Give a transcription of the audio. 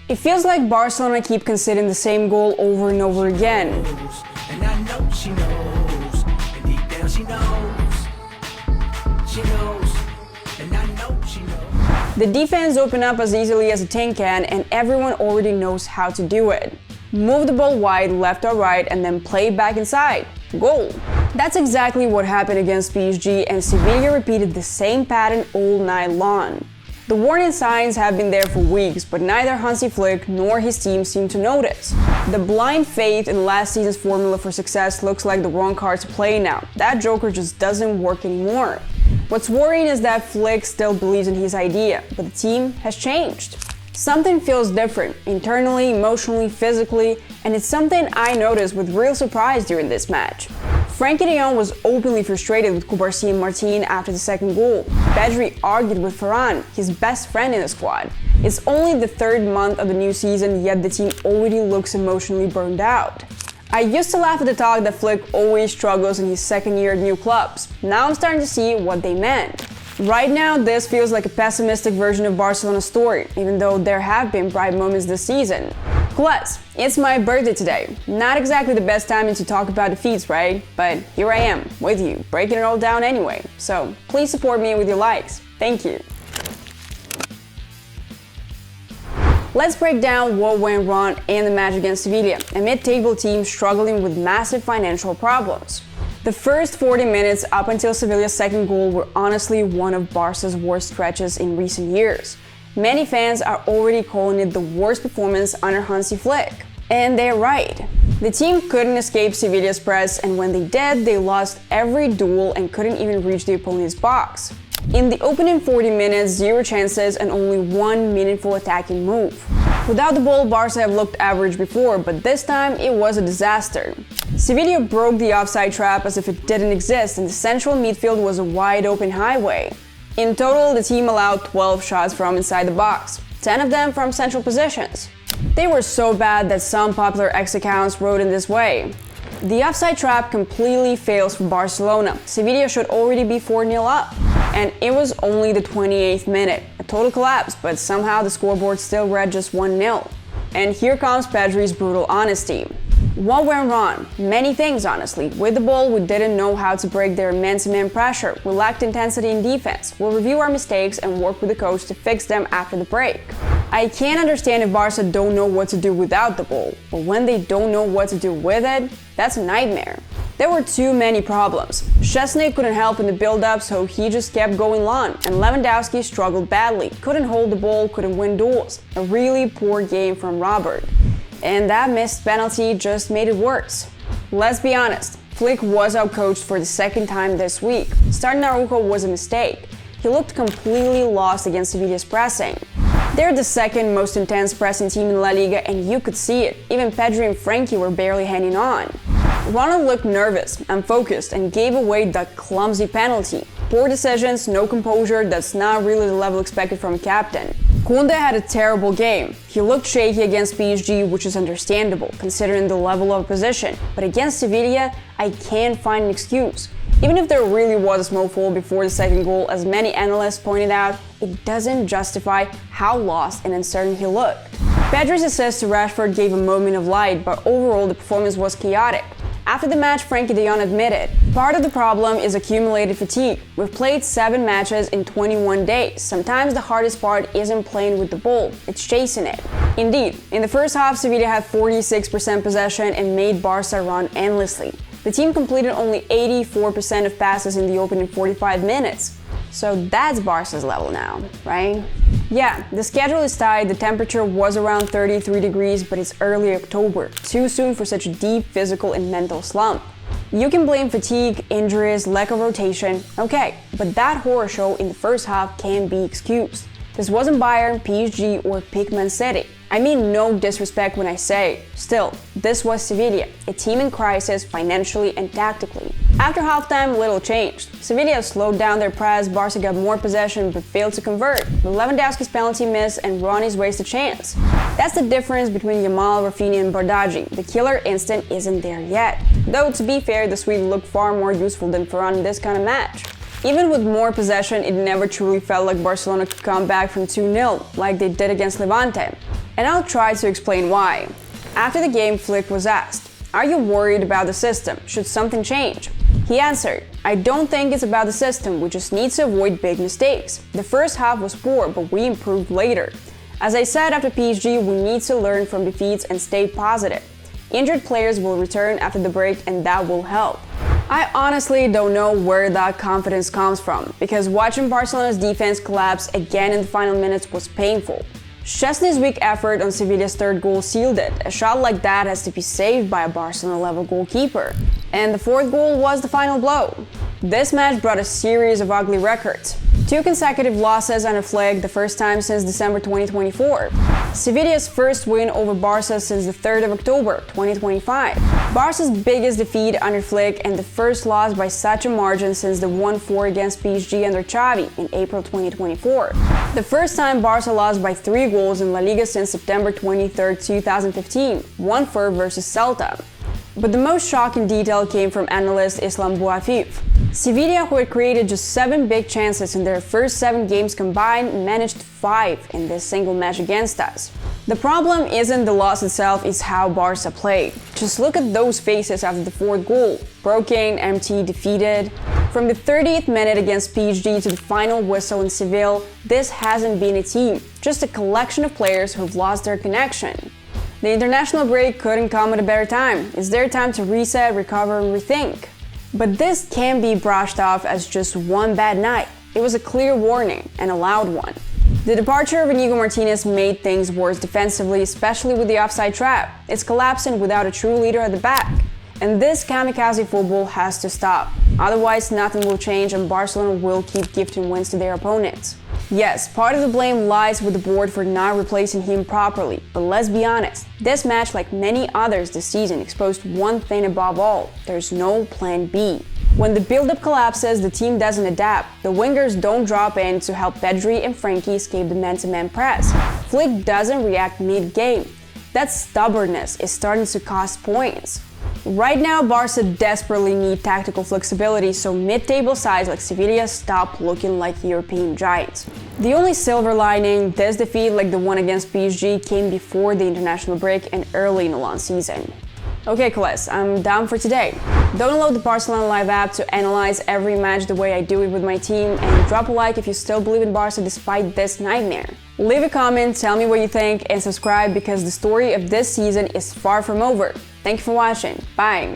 It feels like Barcelona keep conceding the same goal over and over again. And I know she knows, and deep down she knows, and I know she knows. The defense open up as easily as a tin can, and everyone already knows how to do it. Move the ball wide, left or right, and then play it back inside. Goal. That's exactly what happened against PSG, and Sevilla repeated the same pattern all night long. The warning signs have been there for weeks, but neither Hansi Flick nor his team seem to notice. The blind faith in last season's formula for success looks like the wrong card to play now. That joker just doesn't work anymore. What's worrying is that Flick still believes in his idea, but the team has changed. Something feels different, internally, emotionally, physically, and it's something I noticed with real surprise during this match. Frenkie de Jong was openly frustrated with Cubarsí and Martin after the second goal. Pedri argued with Ferran, his best friend in the squad. It's only the third month of the new season, yet the team already looks emotionally burned out. I used to laugh at the talk that Flick always struggles in his second year at new clubs. Now I'm starting to see what they meant. Right now, this feels like a pessimistic version of Barcelona's story, even though there have been bright moments this season. Plus, it's my birthday today. Not exactly the best timing to talk about defeats, right? But here I am, with you, breaking it all down anyway. So please support me with your likes. Thank you. Let's break down what went wrong in the match against Sevilla, a mid-table team struggling with massive financial problems. The first 40 minutes up until Sevilla's second goal were honestly one of Barca's worst stretches in recent years. Many fans are already calling it the worst performance under Hansi Flick. And they're right. The team couldn't escape Sevilla's press, and when they did, they lost every duel and couldn't even reach the opponent's box. In the opening 40 minutes, 0 chances and only 1 meaningful attacking move. Without the ball, Barca have looked average before, but this time it was a disaster. Sevilla broke the offside trap as if it didn't exist, and the central midfield was a wide open highway. In total, the team allowed 12 shots from inside the box, 10 of them from central positions. They were so bad that some popular X accounts wrote in this way: the offside trap completely fails for Barcelona. Sevilla should already be 4-0 up. And it was only the 28th minute. A total collapse, but somehow the scoreboard still read just 1-0. And here comes Pedri's brutal honesty. What went wrong? Many things, honestly. With the ball, we didn't know how to break their man-to-man pressure. We lacked intensity in defense. We'll review our mistakes and work with the coach to fix them after the break. I can't understand if Barca don't know what to do without the ball, but when they don't know what to do with it, that's a nightmare. There were too many problems. Szczesny couldn't help in the build-up, so he just kept going long, and Lewandowski struggled badly, couldn't hold the ball, couldn't win duels. A really poor game from Robert. And that missed penalty just made it worse. Let's be honest, Flick was outcoached for the second time this week. Starting Araujo was a mistake. He looked completely lost against Sevilla's pressing. They're the second most intense pressing team in La Liga, and you could see it. Even Pedri and Frenkie were barely hanging on. Ronald looked nervous, unfocused, and gave away that clumsy penalty. Poor decisions, no composure, that's not really the level expected from a captain. Koundé had a terrible game. He looked shaky against PSG, which is understandable, considering the level of opposition. But against Sevilla, I can't find an excuse. Even if there really was a small fall before the second goal, as many analysts pointed out, it doesn't justify how lost and uncertain he looked. Pedri's assist to Rashford gave a moment of light, but overall the performance was chaotic. After the match, Frenkie de Jong admitted, part of the problem is accumulated fatigue. We've played 7 matches in 21 days. Sometimes the hardest part isn't playing with the ball, it's chasing it. Indeed, in the first half, Sevilla had 46% possession and made Barca run endlessly. The team completed only 84% of passes in the opening 45 minutes. So that's Barca's level now, right? Yeah, the schedule is tight, the temperature was around 33 degrees, but it's early October, too soon for such a deep physical and mental slump. You can blame fatigue, injuries, lack of rotation, okay, but that horror show in the first half can't be excused. This wasn't Bayern, PSG, or peak Man City. I mean no disrespect when I say, still, this was Sevilla, a team in crisis financially and tactically. After halftime, little changed. Sevilla slowed down their press, Barca got more possession but failed to convert. Lewandowski's penalty miss and Ronnie's wasted chance. That's the difference between Yamal, Rafinha and Bardghji. The killer instinct isn't there yet. Though to be fair, the Swede looked far more useful than Ferran in this kind of match. Even with more possession, it never truly felt like Barcelona could come back from 2-0, like they did against Levante. And I'll try to explain why. After the game, Flick was asked, "Are you worried about the system? Should something change?" He answered, "I don't think it's about the system, we just need to avoid big mistakes. The first half was poor, but we improved later. As I said after PSG, we need to learn from defeats and stay positive. Injured players will return after the break and that will help." I honestly don't know where that confidence comes from, because watching Barcelona's defense collapse again in the final minutes was painful. Szczesny's weak effort on Sevilla's third goal sealed it. A shot like that has to be saved by a Barcelona-level goalkeeper. And the fourth goal was the final blow. This match brought a series of ugly records. 2 consecutive losses under Flick, the first time since December 2024. Sevilla's first win over Barca since the 3rd of October 2025. Barca's biggest defeat under Flick and the first loss by such a margin since the 1-4 against PSG under Xavi in April 2024. The first time Barca lost by 3 goals in La Liga since September 23, 2015, 1-4 versus Celta. But the most shocking detail came from analyst Islam Bouafif. Sevilla, who had created just 7 big chances in their first 7 games combined, managed 5 in this single match against us. The problem isn't the loss itself, it's how Barca played. Just look at those faces after the 4th goal. Broken, empty, defeated. From the 30th minute against PSG to the final whistle in Seville, this hasn't been a team, just a collection of players who've lost their connection. The international break couldn't come at a better time. It's their time to reset, recover, and rethink. But this can't be brushed off as just one bad night. It was a clear warning, and a loud one. The departure of Inigo Martinez made things worse defensively, especially with the offside trap. It's collapsing without a true leader at the back. And this kamikaze football has to stop. Otherwise, nothing will change and Barcelona will keep gifting wins to their opponents. Yes, part of the blame lies with the board for not replacing him properly, but let's be honest, this match, like many others this season, exposed one thing above all: there's no plan B. When the build-up collapses, the team doesn't adapt. The wingers don't drop in to help Pedri and Frenkie escape the man-to-man press. Flick doesn't react mid-game. That stubbornness is starting to cost points. Right now, Barca desperately need tactical flexibility, so mid-table sides like Sevilla stop looking like European giants. The only silver lining, this defeat, like the one against PSG, came before the international break and early in the long season. Okay, Coles, I'm done for today. Download the Barcelona Live app to analyze every match the way I do it with my team, and drop a like if you still believe in Barca despite this nightmare. Leave a comment, tell me what you think, and subscribe because the story of this season is far from over. Thank you for watching. Bye!